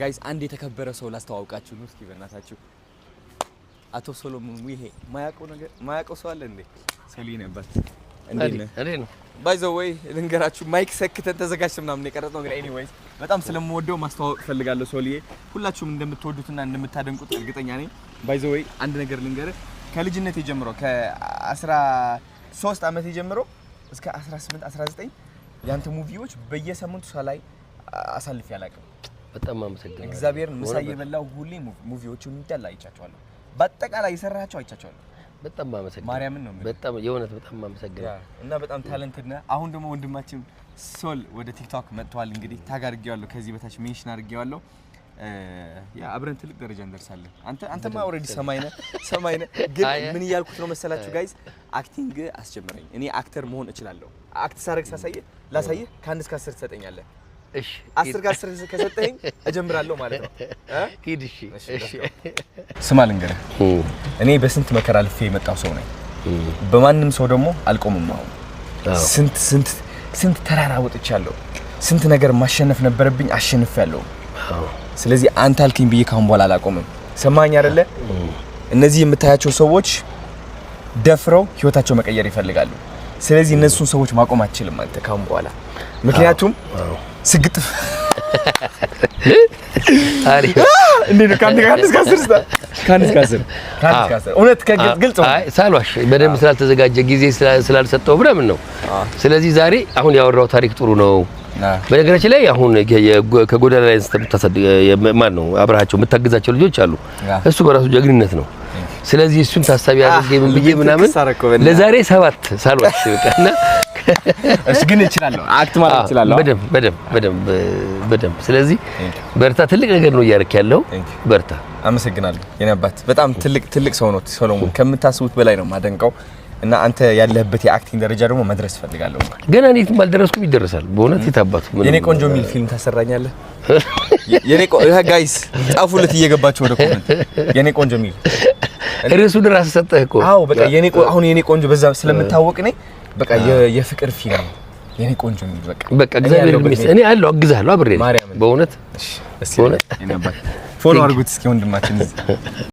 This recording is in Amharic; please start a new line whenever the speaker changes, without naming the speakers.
ጋይስ አንድ የተከበረ ሰው ላስተዋውቃችሁ ነው። እስኪ በእናታችሁ አቶ ሶሎሞን ሙሄ ማያውቀው ሰው አለ እንዴ? ሰሊህ ነበር እንዴ ነው ባይ ዘ ዌይ ልንገራችሁ። ማይክ ሰክተን ተዘጋጅተን ምናምን የቀረጽነው ግን ኤኒዌይስ በጣም ስለምወደው ማስተዋወቅ ፈልጋለሁ። ሶሊዬ ሁላችሁም እንደምትወዱትና እንደምታደንቁት እርግጠኛ ነኝ። ባይ ዘ ዌይ አንድ ነገር ልንገርህ፣ ከልጅነቴ ጀምሮ ከ13 ዓመቴ ጀምሮ እስከ 18 19 ያንተ ሙቪዎች በየሳምንቱ ሳላይ አሳልፌ አላውቅም።
በጣም አመሰግናለሁ።
እግዚአብሔርን ምሳ እየበላሁ ሁሌ ሙቪዎቹን እንዳለ አይቻቸዋለሁ። በአጠቃላይ የሰራቸው አይቻቸዋለሁ።
በጣም አመሰግናለሁ።
ማርያምን ነው
በጣም የእውነት በጣም አመሰግናለሁ።
እና በጣም ታለንትድ ነህ። አሁን ደግሞ ወንድማችን ሶል ወደ ቲክቶክ መጥቷል። እንግዲህ ታግ አድርጌዋለሁ፣ ከዚህ በታች ሜንሽን አድርጌዋለሁ። ያ አብረን ትልቅ ደረጃ እንደርሳለን። አንተማ ኦሬዲ ሰማይ ነህ። ግን ምን እያልኩት ነው መሰላችሁ ጋይስ? አክቲንግ አስጀምረኝ። እኔ አክተር መሆን እችላለሁ። አክት ሳረግ ላሳየህ ከ1 እስከ 10 ትሰጠኛለህ። እሺ 10 ከ10 ከሰጠኝ እጀምራለሁ ማለት ነው።
ሂድ። እሺ
ስማ ልንገርህ፣ እኔ በስንት መከራ አልፌ የመጣው ሰው ነኝ። በማንም ሰው ደግሞ አልቆምም። አሁን ስንት ተራራ ወጥቻለሁ። ስንት ነገር ማሸነፍ ነበረብኝ፣ አሸንፌያለሁ። ስለዚህ አንተ አልከኝ ብዬ ካሁን በኋላ አላቆምም። ሰማኝ አይደለ? እነዚህ የምታያቸው ሰዎች ደፍረው ህይወታቸው መቀየር ይፈልጋሉ። ስለዚህ እነሱን ሰዎች ማቆም አትችልም አንተ ካሁን በኋላ። ምክንያቱም ስግጥፍ
አሪፍ
እንዴ ነው ካንተ ካንተ እውነት ግልጽ ነው።
አይ ሳልዋሽ በደንብ ስላልተዘጋጀ ጊዜ ስላልሰጠው ምናምን ነው። ስለዚህ ዛሬ አሁን ያወራው ታሪክ ጥሩ ነው። በነገራችን ላይ አሁን ከጎዳና ላይ ማን ነው አብራቸው የምታግዛቸው ልጆች አሉ። እሱ በራሱ ጀግንነት ነው። ስለዚህ እሱን ታሳቢ አድርጌ ምን ብዬ ምናምን ለዛሬ 7 ሳልዋሽ በቃና
እሺ ግን እችላለሁ፣ አክት ማለት እችላለሁ
በደንብ። ስለዚህ በርታ፣ ትልቅ ነገር ነው እያደረክ ያለው። በርታ።
አመሰግናለሁ የኔ አባት። በጣም ትልቅ ሰው ነው ሶሎሞን፣ ከምታስቡት በላይ ነው ማደንቀው። እና አንተ ያለህበት የአክቲንግ ደረጃ ደግሞ መድረስ ፈልጋለሁ።
ገና እኔም አልደረስኩም፣ ይደርሳል በእውነት የታባቱ።
የኔ ቆንጆ ሚል ፊልም ታሰራኛለህ? ጋይስ ጻፉለት እየገባችሁ ወደ ኮሜንት የኔ ቆንጆ ሚል
ርዕሱን ራስህ ሰጠህ እኮ።
አዎ በቃ አሁን የኔ ቆንጆ በዛ ስለምታወቅ ነኝ። በቃ የፍቅር ፊልም የኔ ቆንጆ ሚል በቃ
እግዚአብሔር ይመስገን። እኔ አለሁ፣ አግዛለሁ አብሬ በእውነት።
እሺ ፎሎ አድርጉት እስኪ ወንድማችን።